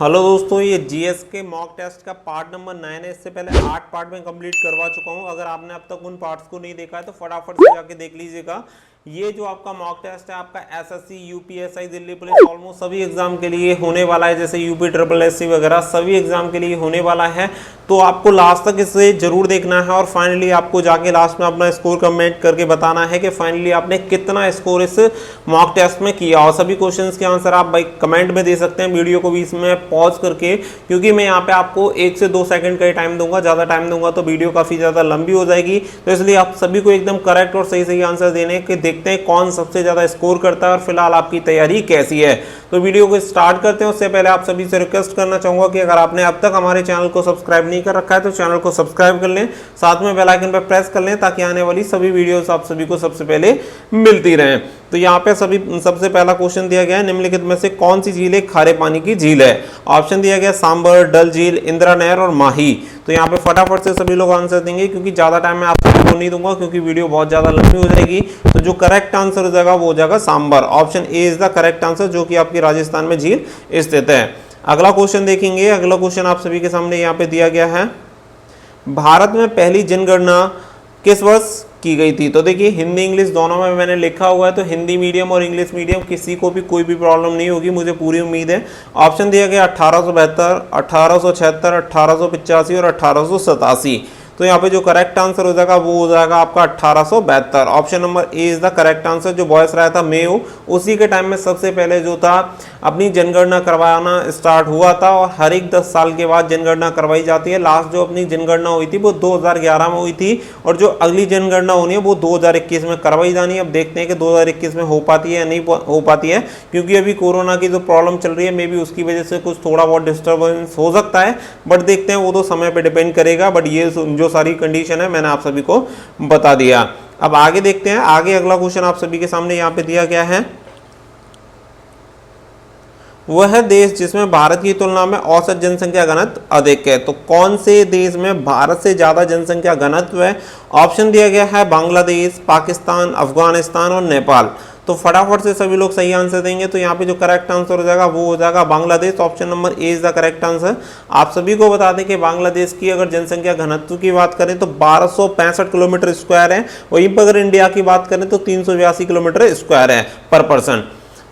Hello दोस्तों, ये GS के मॉक टेस्ट का पार्ट नंबर 9 है। इससे पहले 8 पार्ट में कंप्लीट करवा चुका हूं। अगर आपने अब तक उन पार्ट्स को नहीं देखा है तो फटाफट से जाके देख लीजिएगा। ये जो आपका मॉक टेस्ट है आपका SSC, UPSI, Delhi police, almost सभी एग्जाम के लिए होने वाला है। जैसे यूपी ट्रिपल एससी वगैरह सभी एग्जाम के लिए होने वाला है। तो आपको लास्ट तक इसे जरूर देखना है और फाइनली आपको जाके लास्ट में अपना स्कोर कमेंट करके बताना है कि फाइनली आपने कितना स्कोर इस मॉक टेस्ट में किया। और सभी क्वेश्चंस के आंसर आप भाई कमेंट में दे सकते हैं, वीडियो को बीच में पॉज करके, क्योंकि मैं यहाँ पे आपको 1 से 2 सेकंड का ही टाइम दूंगा। ज़्यादा टाइम दूंगा तो वीडियो काफ़ी ज़्यादा लंबी हो जाएगी। तो इसलिए आप सभी को एकदम करेक्ट और सही सही आंसर देने के देखते हैं कौन सबसे ज़्यादा स्कोर करता है और फिलहाल आपकी तैयारी कैसी है। तो वीडियो को स्टार्ट करते हैं। उससे पहले आप सभी से रिक्वेस्ट करना चाहूँगा कि अगर आपने अब तक हमारे चैनल को सब्सक्राइब नहीं कर रखा है तो चैनल को सब्सक्राइब कर लें, साथ में बेल आइकन पर प्रेस कर लें ताकि आने वाली सभी वीडियोस आप सभी को सबसे पहले मिलती रहें। तो यहाँ पे सबसे पहला क्वेश्चन दिया गया है, निम्नलिखित में से कौन सी झील एक खारे पानी की झील है। ऑप्शन दिया गया सांबर, डल झील, इंदिरा नहर और माही। तो यहाँ पे फटाफट से सभी लोग आंसर देंगे, क्योंकि ज्यादा टाइम मैं आपको नहीं दूंगा क्योंकि वीडियो बहुत ज्यादा लंबी हो जाएगी। तो जो करेक्ट आंसर हो जाएगा वो हो जाएगा sambar. Option a is the correct answer, जो कि आपकी राजस्थान में झील स्थित है। अगला क्वेश्चन देखेंगे। अगला क्वेश्चन आप सभी के सामने यहाँ पे दिया गया है, भारत में पहली जनगणना किस वर्ष की गई थी। तो देखिए हिंदी इंग्लिश दोनों में मैंने लिखा हुआ है, तो हिंदी मीडियम और इंग्लिश मीडियम किसी को भी कोई भी प्रॉब्लम नहीं होगी, मुझे पूरी उम्मीद है। ऑप्शन दिया गया 1872, 1876, 1885 और 1887। तो यहाँ पे जो करेक्ट आंसर हो जाएगा वो हो जाएगा आपका 1872। Option number A is the correct answer. जो बॉयस रहा था मेयो, उसी के टाइम में सबसे पहले जो था अपनी जनगणना करवाना स्टार्ट हुआ था और हर एक 10 साल के बाद जनगणना करवाई जाती है। लास्ट जो अपनी जनगणना हुई थी वो 2011 में हुई थी और जो अगली जनगणना होनी है वो 2021 में करवाई जानी है। अब देखते हैं कि 2021 में हो पाती है या नहीं हो पाती है, क्योंकि अभी कोरोना की जो प्रॉब्लम चल रही है मे बी उसकी वजह से कुछ थोड़ा बहुत डिस्टर्बेंस हो सकता है, बट देखते हैं, वो तो समय पर डिपेंड करेगा। बट ये जो सारी कंडीशन है मैंने आप सभी को बता दिया। अब आगे देखते हैं। आगे अगला क्वेश्चन आप सभी के सामने यहाँ पे दिया गया है, वह देश जिसमें भारत की तुलना में औसत जनसंख्या घनत्व अधिक है। तो कौन से देश में भारत से ज्यादा जनसंख्या घनत्व है। ऑप्शन दिया गया है बांग्लादेश, पाकिस्तान, अफगानिस्तान और नेपाल। तो फटाफट से सभी लोग सही आंसर देंगे। तो यहाँ पे जो करेक्ट आंसर हो जाएगा वो हो जाएगा Bangladesh. Option number A is the correct answer. आप सभी को बता दें कि बांग्लादेश की अगर जनसंख्या घनत्व की बात करें तो 1265 किलोमीटर स्क्वायर है। वहीं पर अगर इंडिया की बात करें तो 382 किलोमीटर स्क्वायर है पर पर्सन।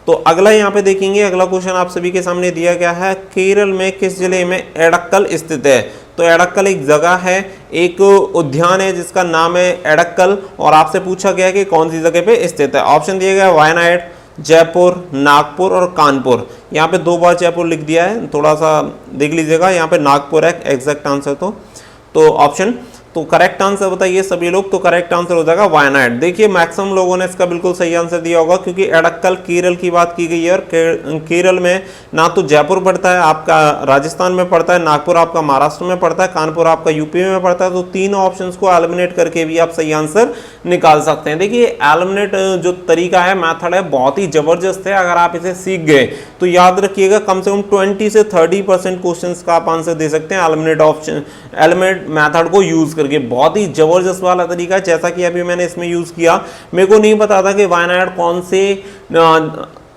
तो अगला यहाँ पे देखेंगे। अगला क्वेश्चन आप सभी के सामने दिया गया है, केरल में किस जिले में एडक्कल स्थित है। तो एडक्कल एक जगह है, एक उद्यान है जिसका नाम है एडक्कल, और आपसे पूछा गया कि कौन सी जगह पे स्थित है। ऑप्शन दिया गया वायनाड, जयपुर, नागपुर और कानपुर। यहाँ पे 2 बार जयपुर लिख दिया है, थोड़ा सा देख लीजिएगा। यहाँ पे नागपुर है एग्जैक्ट आंसर। तो ऑप्शन तो करेक्ट आंसर बताइए सभी लोग। तो करेक्ट आंसर हो जाएगा वायनाड। देखिए मैक्सिमम लोगों ने इसका बिल्कुल सही आंसर दिया होगा, क्योंकि एडक्कल केरल की बात की गई है और केरल में ना तो जयपुर पड़ता है, आपका राजस्थान में पड़ता है, नागपुर आपका महाराष्ट्र में पड़ता है, कानपुर आपका यूपी में पड़ता है। तो तीनों ऑप्शंस को एलिमिनेट करके भी आप सही आंसर निकाल सकते हैं। देखिए एलिमिनेट जो तरीका है, मैथड है, बहुत ही जबरदस्त है। अगर आप इसे सीख गए तो याद रखिएगा कम से कम 20 से 30% क्वेश्चन का आप आंसर दे सकते हैं एलिमिनेट मैथड को यूज करके। बहुत ही जबरदस्त वाला तरीका है, जैसा कि अभी मैंने इसमें यूज किया। मेरे को नहीं पता था कि वायनाड कौन से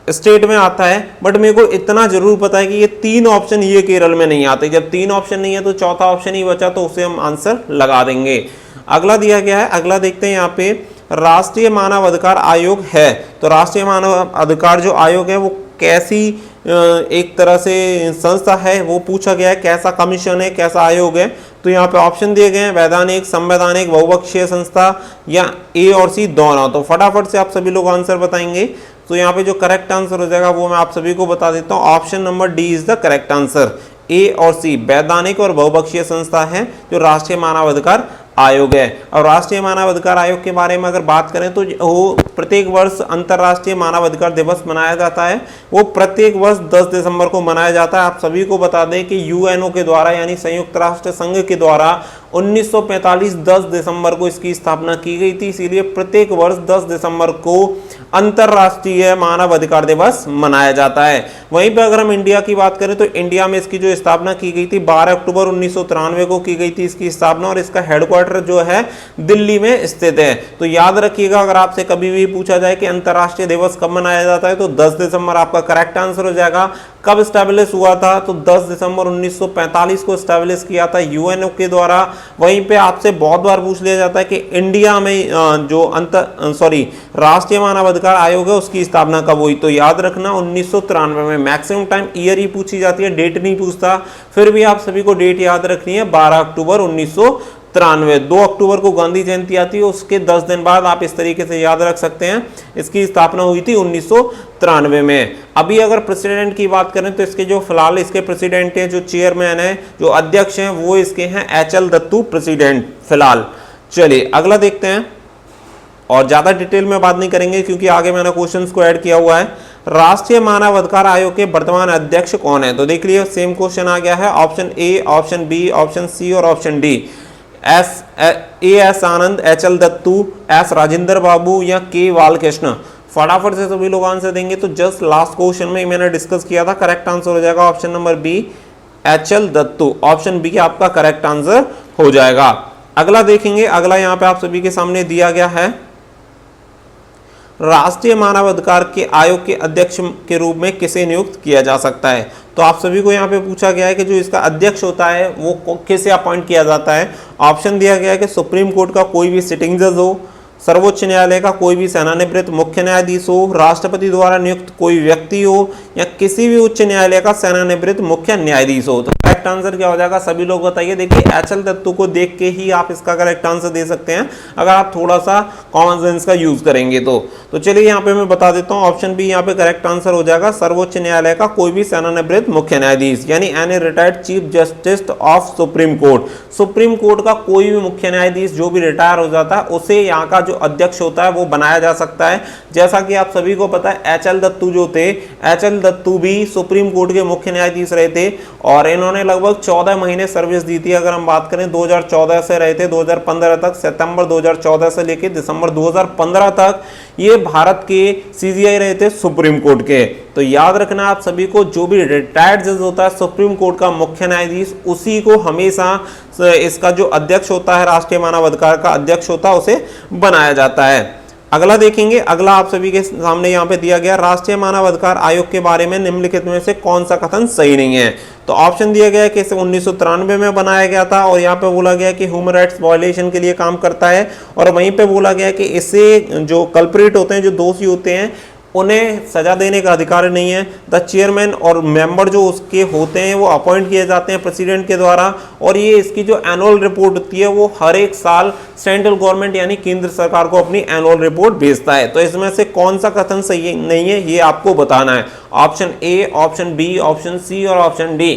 स्टेट में आता है, बट मेरे को इतना जरूर पता है कि ये 3 ऑप्शन ये केरल में नहीं आते। जब 3 ऑप्शन नहीं है तो चौथा ऑप्शन ही बचा, तो उसे हम आंसर लगा देंगे। अगला दिया गया है, अगला देखते हैं। यहाँ पे राष्ट्रीय मानव अधिकार आयोग है। तो राष्ट्रीय मानव अधिकार जो आयोग है वो कैसी एक तरह से संस्था है वो पूछा गया है, कैसा कमीशन है, कैसा आयोग है। तो यहाँ पे ऑप्शन दिए गए हैं वैधानिक, संवैधानिक, बहुपक्षीय संस्था या ए और सी दोनों। तो फटाफट से आप सभी लोग आंसर बताएंगे। तो यहाँ पे जो करेक्ट आंसर हो जाएगा वो मैं आप सभी को बता देता हूँ। Option number D is the correct answer. A और सी वैधानिक और बहुपक्षीय संस्था है जो राष्ट्रीय मानव अधिकार आयोग है। और राष्ट्रीय मानव अधिकार आयोग के बारे में अगर बात करें तो वो प्रत्येक वर्ष अंतर्राष्ट्रीय मानव अधिकार दिवस मनाया जाता है। वो प्रत्येक वर्ष 10 दिसंबर को मनाया जाता है। आप सभी को बता दें कि यूएनओ के द्वारा यानी संयुक्त राष्ट्र संघ के द्वारा 1945 10 दिसंबर को इसकी स्थापना की गई थी। इसीलिए प्रत्येक वर्ष 10 दिसंबर को अंतर्राष्ट्रीय मानव अधिकार दिवस मनाया जाता है। वहीं पर अगर हम इंडिया की बात करें तो इंडिया में इसकी जो स्थापना की गई थी 12 अक्टूबर 1993 को की गई थी इसकी स्थापना, और इसका हेडक्वार्टर हेडक्वार्टर जो है दिल्ली में स्थित है। तो याद रखिएगा, अगर आपसे कभी भी पूछा जाए कि अंतर्राष्ट्रीय दिवस कब मनाया जाता है तो 10 दिसंबर आपका करेक्ट आंसर हो जाएगा। कब स्टैब्लिश हुआ था तो 10 दिसंबर 1945 को स्टैब्लिश किया था यूएनओ के द्वारा। वहीं पे आपसे बहुत बार पूछ लिया जाता है कि इंडिया में जो राष्ट्रीय मानवाधिकार आयोग है उसकी स्थापना कब हुई, तो याद रखना 1993 में। मैक्सिमम टाइम ईयर ही पूछी जाती है, डेट नहीं पूछता, फिर भी आप सभी को डेट याद रखनी है 12 अक्टूबर 1993। 2 अक्टूबर को गांधी जयंती आती है, उसके 10 दिन बाद आप इस तरीके से याद रख सकते हैं, इसकी स्थापना हुई थी 1993 में। अभी अगर प्रेसिडेंट की बात करें तो इसके जो फिलहाल इसके प्रेसिडेंट हैं, जो चेयरमैन है, जो अध्यक्ष हैं, वो इसके हैं एचएल दत्तू प्रेसिडेंट फिलहाल। चलिए अगला देखते हैं, और ज्यादा डिटेल में बात नहीं करेंगे क्योंकि आगे मैंने क्वेश्चंस को ऐड किया हुआ है। राष्ट्रीय मानवाधिकार आयोग के वर्तमान अध्यक्ष कौन है, तो देख लीजिए सेम क्वेश्चन आ गया है। Option a, option b, option c और option d. S Anand, HL Dattu, S Rajendra Babu या के बालकृष्ण। फटाफट से सभी लोग आंसर देंगे। तो जस्ट लास्ट क्वेश्चन में मैंने डिस्कस किया था, करेक्ट आंसर हो जाएगा option number b, HL Dattu. Option b आपका करेक्ट आंसर हो जाएगा। अगला देखेंगे, अगला यहाँ पे आप सभी के सामने दिया गया है, राष्ट्रीय मानवाधिकार के आयोग के अध्यक्ष के रूप में किसे नियुक्त किया जा सकता है। तो आप सभी को यहाँ पे पूछा गया है कि जो इसका अध्यक्ष होता है वो किसे अपॉइंट किया जाता है। ऑप्शन दिया गया है कि सुप्रीम कोर्ट का कोई भी सिटिंग जज हो, सर्वोच्च न्यायालय का कोई भी सेवानिवृत्त मुख्य न्यायाधीश हो, राष्ट्रपति द्वारा नियुक्त कोई व्यक्ति हो, या किसी भी उच्च न्यायालय का सेवानिवृत्त मुख्य न्यायाधीश हो। तो करेक्ट आंसर क्या हो जाएगा, सभी लोग बताइए। देखिए एचएल दत्तू को देख के ही आप इसका करेक्ट आंसर दे सकते हैं अगर आप थोड़ा सा कॉमन सेंस का यूज करेंगे तो चलिए यहाँ पे मैं बता देता हूँ, ऑप्शन बी यहाँ पे करेक्ट आंसर हो जाएगा, सर्वोच्च न्यायालय का कोई भी सेवानिवृत्त मुख्य न्यायाधीश, यानी any retired chief justice of supreme court. Supreme court का कोई भी मुख्य न्यायाधीश जो भी रिटायर हो जाता है उसे यहाँ का जो अध्यक्ष होता है वो बनाया जा सकता है। जैसा कि आप सभी को पता है एचएल दत्तू जो थे, एचएल दत्तू भी सुप्रीम कोर्ट के मुख्य न्यायाधीश रहे थे और इन्होंने लगभग 14 महीने सर्विस दी थी। अगर हम बात करें 2014 से रहे थे 2015 तक, सितंबर 2014 से लेकर दिसंबर 2015 तक ये भारत के सीजीआई रहे थे सुप्रीम कोर्ट के। तो याद रखना आप सभी को, जो भी रिटायर्ड जज होता है सुप्रीम कोर्ट का मुख्य न्यायाधीश, उसी को हमेशा इसका जो अध्यक्ष होता है, राष्ट्रीय मानवाधिकार का अध्यक्ष होता है, उसे बनाया जाता है। अगला देखेंगे, अगला आप सभी के सामने यहाँ पे दिया गया, राष्ट्रीय मानवाधिकार आयोग के बारे में निम्नलिखित में से कौन सा कथन सही नहीं है। तो ऑप्शन दिया गया है कि इसे 1993 में बनाया गया था और यहाँ पे बोला गया कि ह्यूमन राइट्स वायलेशन के लिए काम करता है, और वहीं पे बोला गया कि इससे जो कल्प्रिट होते हैं, जो दोषी होते हैं, उन्हें सजा देने का अधिकार नहीं है। द चेयरमैन और मेंबर जो उसके होते हैं वो अपॉइंट किए जाते हैं प्रेसिडेंट के द्वारा, और ये इसकी जो एनुअल रिपोर्ट होती है वो हर एक साल सेंट्रल गवर्नमेंट यानी केंद्र सरकार को अपनी एनुअल रिपोर्ट भेजता है। तो इसमें से कौन सा कथन सही नहीं है ये आपको बताना है। Option a, option b, option c और ऑप्शन डी।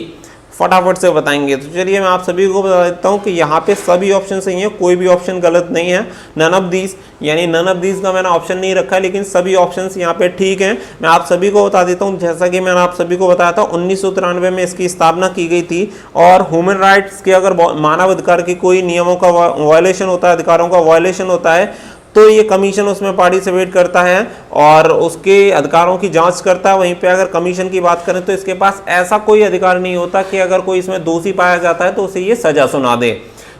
फटाफट से बताएंगे। तो चलिए मैं आप सभी को बता देता हूं कि यहाँ पे सभी ऑप्शन सही हैं, कोई भी ऑप्शन गलत नहीं है। नन ऑफ दीज, यानी नन ऑफ दीज का मैंने ऑप्शन नहीं रखा है, लेकिन सभी ऑप्शंस यहाँ पे ठीक हैं। मैं आप सभी को बता देता हूँ, जैसा कि मैंने आप सभी को बताया था 1993 में इसकी स्थापना की गई थी, और ह्यूमन राइट्स के अगर मानव अधिकार की कोई नियमों का वायलेशन होता है, अधिकारों का वायलेशन होता है, तो ये कमीशन उसमें पार्टिसिपेट करता है और उसके अधिकारों की जांच करता है। वहीं पे अगर कमीशन की बात करें तो इसके पास ऐसा कोई अधिकार नहीं होता कि अगर कोई इसमें दोषी पाया जाता है तो उसे ये सजा सुना दे।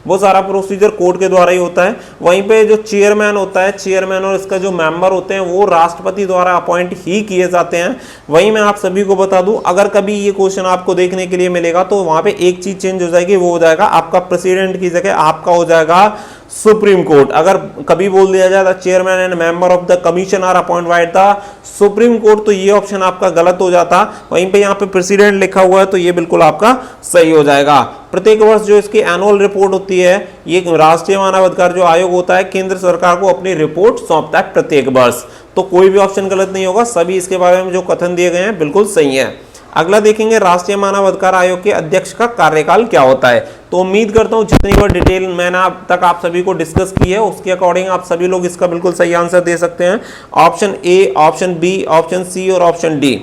वो सारा प्रोसीजर कोर्ट के द्वारा ही होता है। वहीं पे जो चेयरमैन होता है, चेयरमैन और इसका जो मेंबर होते हैं वो राष्ट्रपति द्वारा अपॉइंट ही किए जाते हैं। वहीं मैं आप सभी को बता दूं, अगर कभी ये क्वेश्चन आपको देखने के लिए मिलेगा तो वहां पे एक चीज चेंज हो जाएगी, वो हो जाएगा आपका प्रेसिडेंट की जगह आपका हो जाएगा सुप्रीम कोर्ट। अगर कभी बोल दिया जाए the chairman and member of the commission are appointed by the Supreme Court, तो ये ऑप्शन आपका गलत हो जाता। वहीं पे यहाँ पे प्रेसिडेंट लिखा हुआ है तो ये बिल्कुल आपका सही हो जाएगा। प्रत्येक वर्ष जो इसकी एनुअल रिपोर्ट होती है, ये राष्ट्रीय मानवाधिकार जो आयोग होता है केंद्र सरकार को अपनी रिपोर्ट सौंपता है प्रत्येक वर्ष। तो कोई भी ऑप्शन गलत नहीं होगा, सभी इसके बारे में जो कथन दिए गए हैं बिल्कुल सही है। अगला देखेंगे, राष्ट्रीय मानवाधिकार आयोग के अध्यक्ष का कार्यकाल क्या होता है। तो उम्मीद करता हूं जितनी बार डिटेल मैंने अब तक आप सभी को डिस्कस की है उसके अकॉर्डिंग आप सभी लोग इसका बिल्कुल सही आंसर दे सकते हैं। Option a, option b, option c और ऑप्शन डी।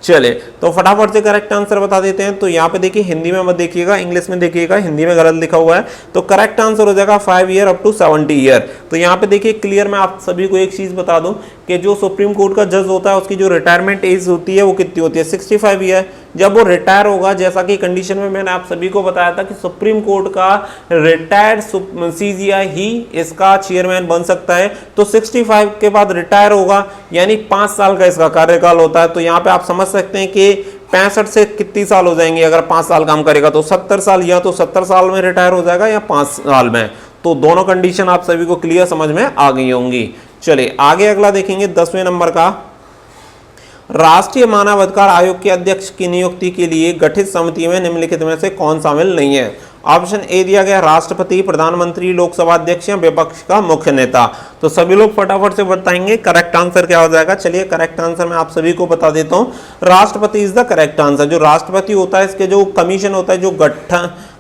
चले तो फटाफट से करेक्ट आंसर बता देते हैं। तो यहाँ पे देखिए हिंदी में मत देखिएगा, इंग्लिश में देखिएगा, हिंदी में गलत लिखा हुआ है। तो करेक्ट आंसर हो जाएगा 5 ईयर अप टू 70 ईयर। तो यहाँ पे देखिए क्लियर, मैं आप सभी को एक चीज बता दूं कि जो सुप्रीम कोर्ट का जज होता है उसकी जो रिटायरमेंट एज होती है वो कितनी होती है, 65 ईयर। जब वो रिटायर होगा, जैसा कि कंडीशन में मैंने आप सभी को बताया था कि सुप्रीम कोर्ट का रिटायर्ड सीजीआई ही इसका चेयरमैन बन सकता है। तो 65 के बाद रिटायर होगा, यानी 5 साल का इसका कार्यकाल होता है। तो यहाँ पे आप समझ सकते हैं कि 65 से कितनी साल हो जाएंगे, अगर 5 साल काम करेगा तो 70 साल, या तो 70 साल में रिटायर हो जाएगा या 5 साल में। तो दोनों कंडीशन आप सभी को क्लियर समझ में आ गई होंगी। चलिए आगे अगला देखेंगे 10वें नंबर का। राष्ट्रीय मानवाधिकार आयोग के अध्यक्ष की नियुक्ति के लिए गठित समिति में निम्नलिखित में से कौन शामिल नहीं है। ऑप्शन ए दिया गया राष्ट्रपति, प्रधानमंत्री, लोकसभा अध्यक्ष या विपक्ष का मुख्य नेता। तो सभी लोग फटाफट से बताएंगे करेक्ट आंसर क्या हो जाएगा। चलिए करेक्ट आंसर मैं आप सभी को बता देता हूं, राष्ट्रपति इज द करेक्ट आंसर। जो राष्ट्रपति होता है, इसके जो कमीशन होता है, जो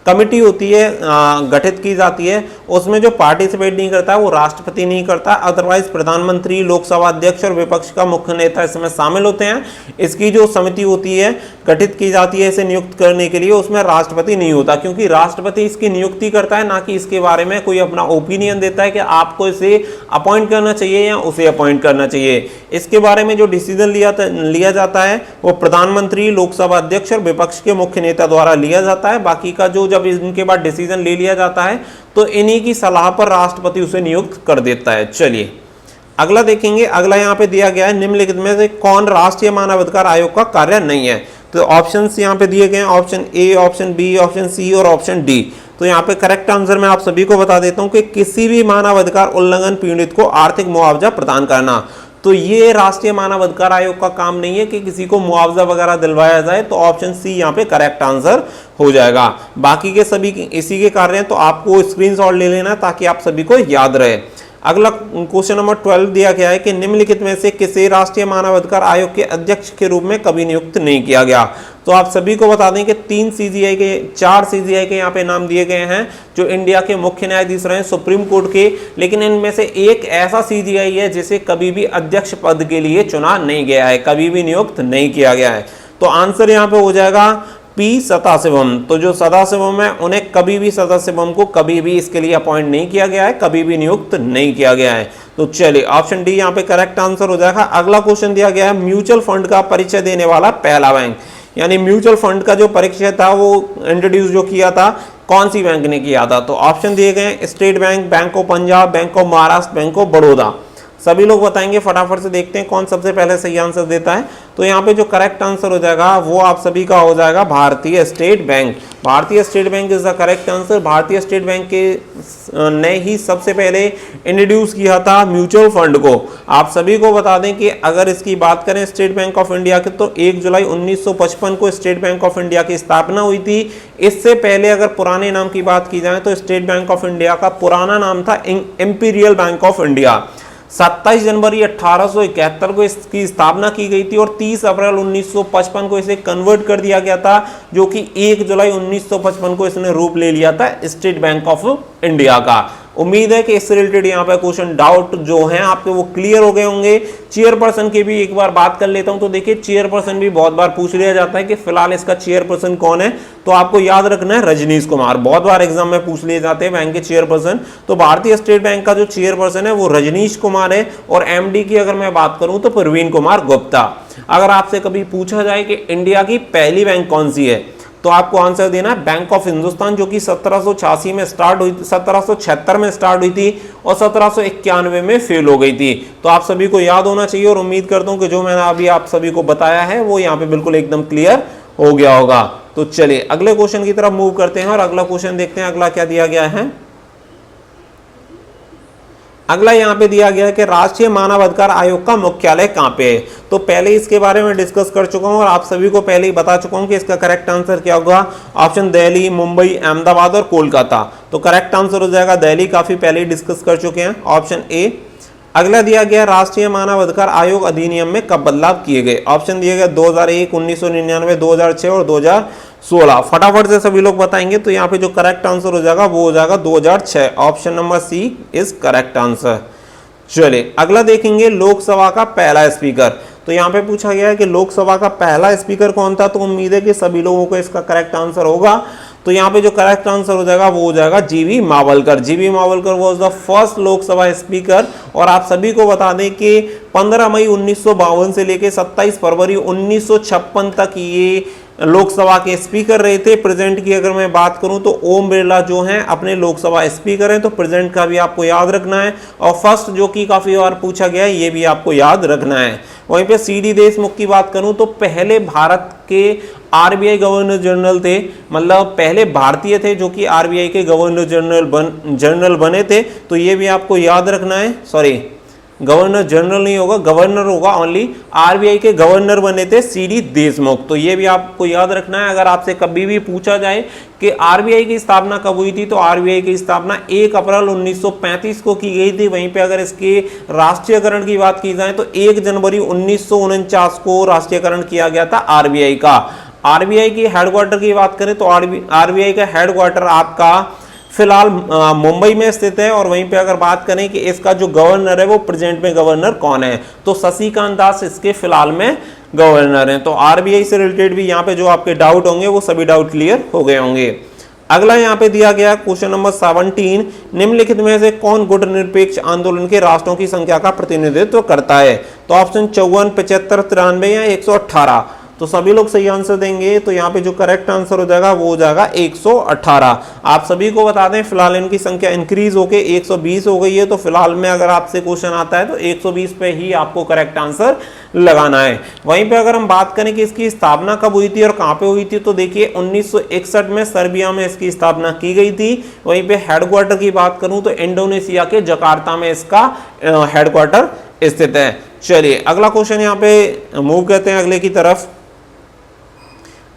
कमिटी होती है गठित की जाती है, उसमें जो पार्टिसिपेट नहीं करता है वो राष्ट्रपति नहीं करता। अदरवाइज प्रधानमंत्री, लोकसभा अध्यक्ष और विपक्ष का मुख्य नेता इसमें शामिल होते हैं। इसकी जो समिति होती है गठित की जाती है इसे नियुक्त करने के लिए, उसमें राष्ट्रपति नहीं होता, क्योंकि राष्ट्रपति इसकी नियुक्ति करता है, ना कि इसके बारे में कोई अपना ओपिनियन देता है कि आपको इसे अपॉइंट करना चाहिए या उसे अपॉइंट करना चाहिए। इसके बारे में जो डिसीजन लिया जाता है वो प्रधानमंत्री, लोकसभा अध्यक्ष और विपक्ष के मुख्य नेता द्वारा लिया जाता है। बाकी का जो जब इनके बाद डिसीजन ले लिया जाता है तो इन्हीं की सलाह पर राष्ट्रपति उसे नियुक्त कर देता है। चलिए अगला देखेंगे। अगला यहाँ पे दिया गया है निम्नलिखित में से कौन राष्ट्रीय मानवाधिकार आयोग का कार्य नहीं है। तो ऑप्शंस यहाँ पे दिए गए हैं, option a, option b, option c और ऑप्शन डी। तो यहाँ पे करेक्ट आंसर मैं आप सभी को बता देता हूँ कि किसी भी मानवाधिकार उल्लंघन पीड़ित को आर्थिक मुआवजा प्रदान करना। तो ये राष्ट्रीय मानवाधिकार आयोग का काम नहीं है कि किसी को मुआवजा वगैरह दिलवाया जाए। तो ऑप्शन सी यहाँ पे करेक्ट आंसर हो जाएगा। बाकी के सभी इसी के कार्य हैं, तो आपको स्क्रीनशॉट ले लेना ताकि आप सभी को याद रहे। अगला क्वेश्चन नंबर 12 दिया गया है कि निम्नलिखित में से किसे राष्ट्रीय मानवाधिकार आयोग के अध्यक्ष के रूप में कभी नियुक्त नहीं किया गया। तो आप सभी को बता दें कि 4 सीजीआई के यहाँ पे नाम दिए गए हैं जो इंडिया के मुख्य न्यायाधीश रहे सुप्रीम कोर्ट के, लेकिन इनमें से एक ऐसा सीजीआई है जिसे कभी भी अध्यक्ष पद के लिए चुना नहीं गया है, कभी भी नियुक्त नहीं किया गया है। तो आंसर यहाँ पे हो जाएगा पी, सदाशिवम। तो जो सदाशिवम है उन्हें कभी भी, सदाशिवम को कभी भी इसके लिए अपॉइंट नहीं किया गया है, कभी भी नियुक्त नहीं किया गया है। तो चलिए ऑप्शन डी यहाँ पे करेक्ट आंसर हो जाएगा। अगला क्वेश्चन दिया गया है म्यूचुअल फंड का परिचय देने वाला पहला बैंक, यानी म्यूचुअल फंड का जो परिचय था वो इंट्रोड्यूस जो किया था कौन सी बैंक ने किया था। तो ऑप्शन दिए गए हैं state bank, bank of Punjab, bank of Maharashtra, bank of Baroda. सभी लोग बताएंगे, फटाफट से देखते हैं कौन सबसे पहले सही आंसर देता है। तो यहाँ पे जो करेक्ट आंसर हो जाएगा वो आप सभी का हो जाएगा भारतीय स्टेट बैंक। भारतीय state bank is the correct answer. भारतीय स्टेट बैंक के ने ही सबसे पहले इंट्रोड्यूस किया था म्यूचुअल फंड को। आप सभी को बता दें कि अगर इसकी बात करें स्टेट बैंक ऑफ इंडिया की, तो 1 जुलाई 1955 को स्टेट बैंक ऑफ इंडिया की स्थापना हुई थी। इससे पहले अगर पुराने नाम की बात की जाए तो स्टेट बैंक ऑफ इंडिया का पुराना नाम था इंपीरियल बैंक ऑफ इंडिया। 27 जनवरी 1871 को इसकी स्थापना की गई थी और 30 अप्रैल 1955 को इसे कन्वर्ट कर दिया गया था, जो कि 1 जुलाई 1955 को इसने रूप ले लिया था स्टेट बैंक ऑफ इंडिया का। उम्मीद है कि इससे रिलेटेड यहाँ पे क्वेश्चन डाउट जो हैं आपके वो क्लियर हो गए होंगे। चेयरपर्सन की भी एक बार बात कर लेता हूं। तो देखिए चेयरपर्सन भी बहुत बार पूछ लिया जाता है कि फिलहाल इसका चेयरपर्सन कौन है। तो आपको याद रखना है रजनीश कुमार, बहुत बार एग्जाम में पूछ लिए जाते हैं बैंक के चेयरपर्सन। तो भारतीय स्टेट बैंक का जो चेयरपर्सन है वो रजनीश कुमार है और एमडी की अगर मैं बात करूं तो प्रवीण कुमार गुप्ता। अगर आपसे कभी पूछा जाए कि इंडिया की पहली बैंक कौन सी है तो आपको आंसर देना है बैंक ऑफ हिंदुस्तान, जो कि 1786 में स्टार्ट हुई, 1776 में स्टार्ट हुई थी और 1791 में फेल हो गई थी। तो आप सभी को याद होना चाहिए और उम्मीद करता हूं कि जो मैंने अभी आप सभी को बताया है वो यहाँ पे बिल्कुल एकदम क्लियर हो गया होगा। तो चलिए अगले क्वेश्चन की तरफ मूव करते हैं और अगला क्वेश्चन देखते हैं अगला क्या दिया गया है। अगला यहाँ पे दिया गया है कि राष्ट्रीय मानवाधिकार आयोग का मुख्यालय कहाँ पे है। तो पहले इसके बारे में डिस्कस कर चुका हूँ और आप सभी को पहले ही बता चुका हूँ कि इसका करेक्ट आंसर क्या होगा। ऑप्शन दिल्ली, मुंबई, अहमदाबाद और कोलकाता। तो करेक्ट आंसर हो जाएगा दिल्ली, काफी पहले ही डिस्कस कर चुके हैं, ऑप्शन ए। अगला दिया गया राष्ट्रीय मानवाधिकार आयोग अधिनियम में कब बदलाव किए गए। ऑप्शन दिए गए 2001, 1999, 2006 और 2016। फटाफट से सभी लोग बताएंगे। तो यहाँ पे जो करेक्ट आंसर हो जाएगा वो हो जाएगा 2006। Option number c is correct answer. चलिए अगला देखेंगे लोकसभा का पहला स्पीकर। तो यहाँ पे पूछा गया है कि लोकसभा का पहला स्पीकर कौन था, तो उम्मीद है कि सभी लोगों को इसका करेक्ट आंसर होगा। तो यहाँ पे जो करेक्ट आंसर हो जाएगा वो हो जाएगा GV Mavalankar. GV Mavalankar was the first Lok Sabha speaker. और आप सभी को बता दें कि 15 मई 1952 से लेकर 27 फरवरी 1956 तक ये लोकसभा के स्पीकर रहे थे। प्रेजेंट की अगर मैं बात करूं तो ओम बिरला जो हैं अपने लोकसभा स्पीकर हैं, तो प्रेजेंट का भी आपको याद रखना है। और फर्स्ट जो कि काफी बार पूछा गया है, ये भी आपको याद रखना है। वहीं पे सीडी देशमुख की बात करूं तो पहले भारत के आरबीआई गवर्नर जनरल थे, मतलब पहले भारतीय थे जो कि आरबीआई के गवर्नर जनरल बने थे। तो ये भी आपको याद रखना है। सॉरी, गवर्नर जनरल नहीं होगा, गवर्नर होगा ओनली। आरबीआई के गवर्नर बने थे सीडी देशमुख। तो ये भी आपको याद रखना है। अगर आपसे कभी भी पूछा जाए कि आरबीआई की स्थापना कब हुई थी, तो आरबीआई की स्थापना 1 अप्रैल 1935 को की गई थी। वहीं पे अगर इसके राष्ट्रीयकरण की बात की जाए तो 1 जनवरी 1949 को राष्ट्रीयकरण किया गया था आरबीआई का। आरबीआई की हेडक्वार्टर की बात करें तो आरबीआई का हेडक्वार्टर आपका फिलहाल मुंबई में स्थित है। और वहीं पे अगर बात करें कि इसका जो गवर्नर है वो प्रेजेंट में गवर्नर कौन है, तो शशिकांत दास इसके फिलहाल में गवर्नर हैं। तो आरबीआई से रिलेटेड भी यहाँ पे जो आपके डाउट होंगे वो सभी डाउट क्लियर हो गए होंगे। अगला यहाँ पे दिया गया क्वेश्चन नंबर 17, निम्नलिखित में से कौन गुटनिरपेक्ष आंदोलन के राष्ट्रों की संख्या का प्रतिनिधित्व करता है, तो ऑप्शन 54, 75, 93 या 118। तो सभी लोग सही आंसर देंगे। तो यहाँ पे जो करेक्ट आंसर हो जाएगा वो हो जाएगा 118। आप सभी को बता दें फिलहाल इनकी संख्या इंक्रीज होके 120 हो गई है। तो फिलहाल में अगर आपसे क्वेश्चन आता है तो 120 पे ही आपको करेक्ट आंसर लगाना है। वहीं पे अगर हम बात करें कि इसकी स्थापना कब हुई थी और कहाँ पे हुई थी, तो देखिए 1961 में सर्बिया में इसकी स्थापना की गई थी। वहीं पे हेडक्वार्टर की बात करूं तो इंडोनेशिया के जकार्ता में इसका हेडक्वार्टर स्थित है। चलिए अगला क्वेश्चन यहाँ पे मूव करते हैं अगले की तरफ।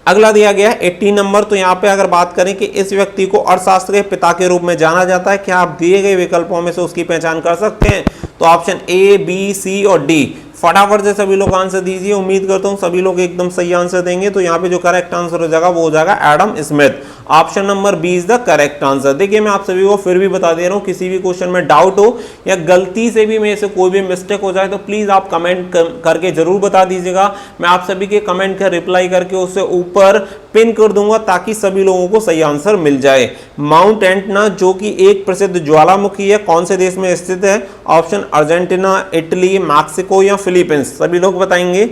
अगला दिया गया है 80 नंबर। तो यहाँ पे अगर बात करें कि इस व्यक्ति को अर्थशास्त्र के पिता के रूप में जाना जाता है, क्या आप दिए गए विकल्पों में से उसकी पहचान कर सकते हैं, तो ऑप्शन ए, बी, सी और डी। फटाफट से सभी लोग आंसर दीजिए। उम्मीद करता हूं सभी लोग एकदम सही आंसर देंगे। तो यहाँ पे जो करेक्ट आंसर हो जाएगा वो हो जाएगा Adam Smith. Option number b is the correct answer. देखिए मैं आप सभी को फिर भी बता दे रहा हूँ, किसी भी क्वेश्चन में डाउट हो या गलती से भी मेरे से कोई भी मिस्टेक हो जाए तो प्लीज आप कमेंट करके जरूर बता दीजिएगा। मैं आप सभी के कमेंट का रिप्लाई करके उससे ऊपर पिन कर दूंगा ताकि सभी लोगों को सही आंसर मिल जाए। माउंट एटना जो कि एक प्रसिद्ध ज्वालामुखी है, कौन से देश में स्थित है, ऑप्शन अर्जेंटीना, इटली, मैक्सिको या फिलीपींस, सभी लोग बताएंगे।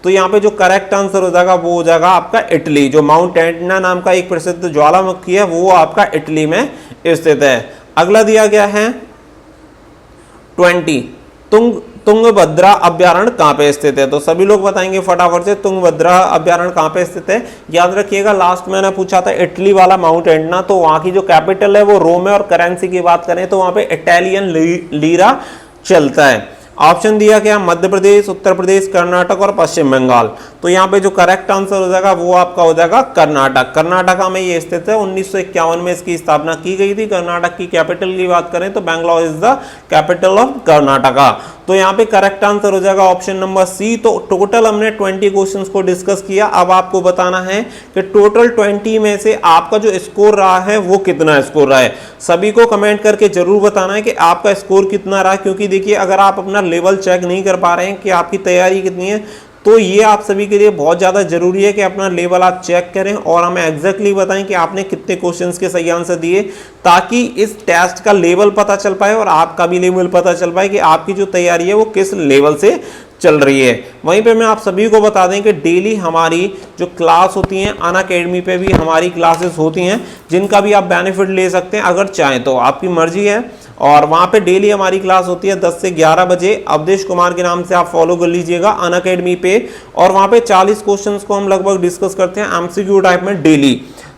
तो यहाँ पे जो करेक्ट आंसर हो जाएगा वो हो जाएगा आपका इटली। जो माउंट एटना नाम का एक प्रसिद्ध ज्वालामुखी है वो आपका इटली में स्थित है। अगला दिया गया है 20, तुंगभद्रा अभ्यारण्य कहाँ पे स्थित है, तो सभी लोग बताएंगे फटाफट से तुंगभद्रा अभ्यारण्य कहाँ पे स्थित है। याद रखिएगा लास्ट मैंने पूछा था इटली वाला माउंट एटना, तो वहाँ की जो कैपिटल है वो रोम है। और करेंसी की बात करें तो वहाँ पे इटालियन लीरा चलता है। ऑप्शन दिया गया मध्य प्रदेश, उत्तर प्रदेश, कर्नाटक और पश्चिम बंगाल। तो यहाँ पे जो करेक्ट आंसर हो जाएगा वो आपका हो जाएगा कर्नाटक। कर्नाटका में ये स्थित है। 1951 में इसकी स्थापना की गई थी। कर्नाटक की कैपिटल की बात करें तो Bangalore is the capital of Karnataka. तो यहाँ पे करेक्ट आंसर हो जाएगा ऑप्शन नंबर सी। तो टोटल हमने 20 क्वेश्चंस को डिस्कस किया। अब आपको बताना है कि टोटल 20 में से आपका जो स्कोर रहा है वो कितना स्कोर रहा है। सभी को कमेंट करके जरूर बताना है कि आपका स्कोर कितना रहा, क्योंकि देखिए अगर आप अपना लेवल चेक नहीं कर पा रहे हैं कि आपकी तैयारी कितनी है, तो ये आप सभी के लिए बहुत ज़्यादा जरूरी है कि अपना लेवल आप चेक करें और हमें एग्जैक्टली बताएं कि आपने कितने क्वेश्चंस के सही आंसर दिए, ताकि इस टेस्ट का लेवल पता चल पाए और आपका भी लेवल पता चल पाए कि आपकी जो तैयारी है वो किस लेवल से चल रही है। वहीं पे मैं आप सभी को बता दें कि डेली हमारी जो क्लास होती हैं अनअकैडमी पे भी हमारी क्लासेस होती हैं, जिनका भी आप बेनिफिट ले सकते हैं अगर चाहें तो, आपकी मर्जी है। और वहाँ पे डेली हमारी क्लास होती है 10 से 11 बजे। अवधेश कुमार के नाम से आप फॉलो कर लीजिएगा अनअकैडमी पे। और वहाँ पे 40 क्वेश्चंस को हम लगभग डिस्कस करते हैं एमसीक्यू टाइप में डेली।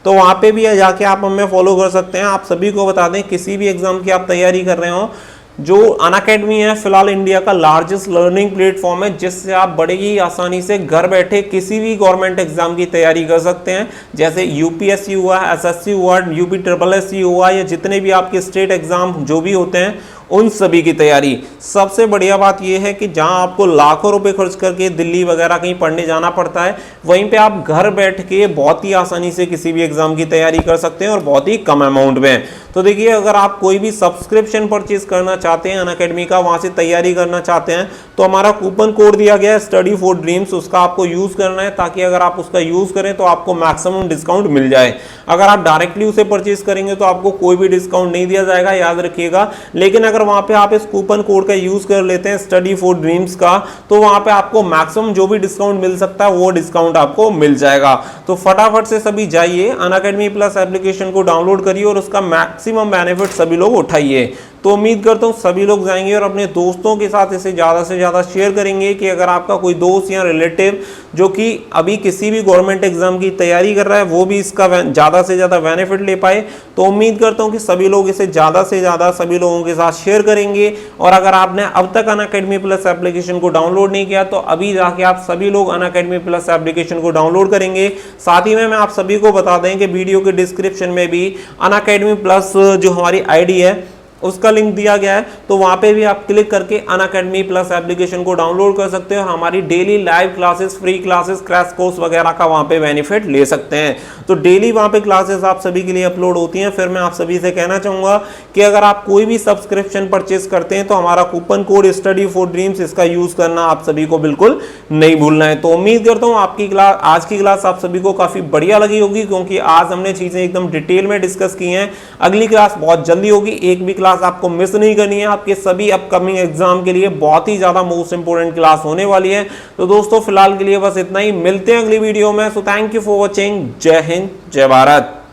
तो वहाँ पे भी जाके आप हमें फॉलो कर सकते हैं। आप सभी को बता दें किसी भी एग्जाम की आप तैयारी कर रहे हो, जो अनअकैडमी है फिलहाल इंडिया का लार्जेस्ट लर्निंग प्लेटफॉर्म है, जिससे आप बड़े ही आसानी से घर बैठे किसी भी गवर्नमेंट एग्जाम की तैयारी कर सकते हैं। जैसे यूपीएससी हुआ, एसएससी हुआ, यूपी ट्रिपल एससी हुआ, या जितने भी आपके स्टेट एग्जाम जो भी होते हैं उन सभी की तैयारी। सबसे बढ़िया बात यह है कि जहां आपको लाखों रुपए खर्च करके दिल्ली वगैरह कहीं पढ़ने जाना पड़ता है, वहीं पे आप घर बैठ के बहुत ही आसानी से किसी भी एग्जाम की तैयारी कर सकते हैं और बहुत ही कम अमाउंट में। तो देखिए, अगर आप कोई भी सब्सक्रिप्शन परचेज करना चाहते हैं अनअकैडमी का, वहां से तैयारी करना चाहते हैं, तो हमारा कूपन कोड दिया गया है स्टडी फॉर ड्रीम्स, उसका आपको यूज करना है, ताकि अगर आप उसका यूज करें तो आपको मैक्सिमम डिस्काउंट मिल जाए। अगर आप डायरेक्टली उसे परचेज करेंगे तो आपको कोई भी डिस्काउंट नहीं दिया जाएगा, याद रखिएगा। लेकिन अगर वहां पे आप इस कूपन कोड का यूज कर लेते हैं स्टडी फॉर ड्रीम्स का, तो वहां पे आपको मैक्सिमम जो भी डिस्काउंट मिल सकता है वो डिस्काउंट आपको मिल जाएगा। तो फटाफट से सभी जाइए, अनअकैडमी प्लस एप्लीकेशन को डाउनलोड करिए और उसका मैक्सिमम बेनिफिट सभी लोग उठाइए। तो उम्मीद करता हूं सभी लोग जाएंगे और अपने दोस्तों के साथ इसे ज़्यादा से ज़्यादा शेयर करेंगे, कि अगर आपका कोई दोस्त या रिलेटिव जो कि अभी किसी भी गवर्नमेंट एग्जाम की तैयारी कर रहा है, वो भी इसका ज़्यादा से ज़्यादा बेनिफिट ले पाए। तो उम्मीद करता हूं कि सभी लोग इसे ज़्यादा से ज़्यादा सभी लोगों के साथ शेयर करेंगे। और अगर आपने अब तक अनअकैडमी प्लस एप्लीकेशन को डाउनलोड नहीं किया, तो अभी जाके आप सभी लोग अनअकैडमी प्लस एप्लीकेशन को डाउनलोड करेंगे। साथ ही में मैं आप सभी को बता दें कि वीडियो के डिस्क्रिप्शन में भी अनअकैडमी प्लस जो हमारी आईडी है उसका लिंक दिया गया है, तो वहां पे भी आप क्लिक करके अनअकैडमी प्लस एप्लीकेशन को डाउनलोड कर सकते हैं और हमारी daily live classes, free classes, crash course वगैरह का वहां पे बेनिफिट ले सकते हैं। तो डेली वहां पे क्लासेस आप सभी के लिए अपलोड होती हैं। फिर मैं आप सभी से कहना चाहूंगा कि अगर आप कोई भी सब्सक्रिप्शन परचेस करते हैं तो हमारा coupon code study for dreams, इसका यूज करना आप सभी को बिल्कुल नहीं भूलना है। तो उम्मीद करता हूँ आपकी क्लास, आज की क्लास आप सभी को काफी बढ़िया लगी होगी, क्योंकि आज हमने चीजें एकदम डिटेल में डिस्कस की हैं। अगली क्लास बहुत जल्दी होगी, एक भी क्लास आपको मिस नहीं करनी है। आपके सभी अपकमिंग एग्जाम के लिए बहुत ही ज्यादा मोस्ट इंपोर्टेंट क्लास होने वाली है। तो दोस्तों फिलहाल के लिए बस इतना ही, मिलते हैं अगली वीडियो में। So thank you for watching. जय हिंद, जय भारत।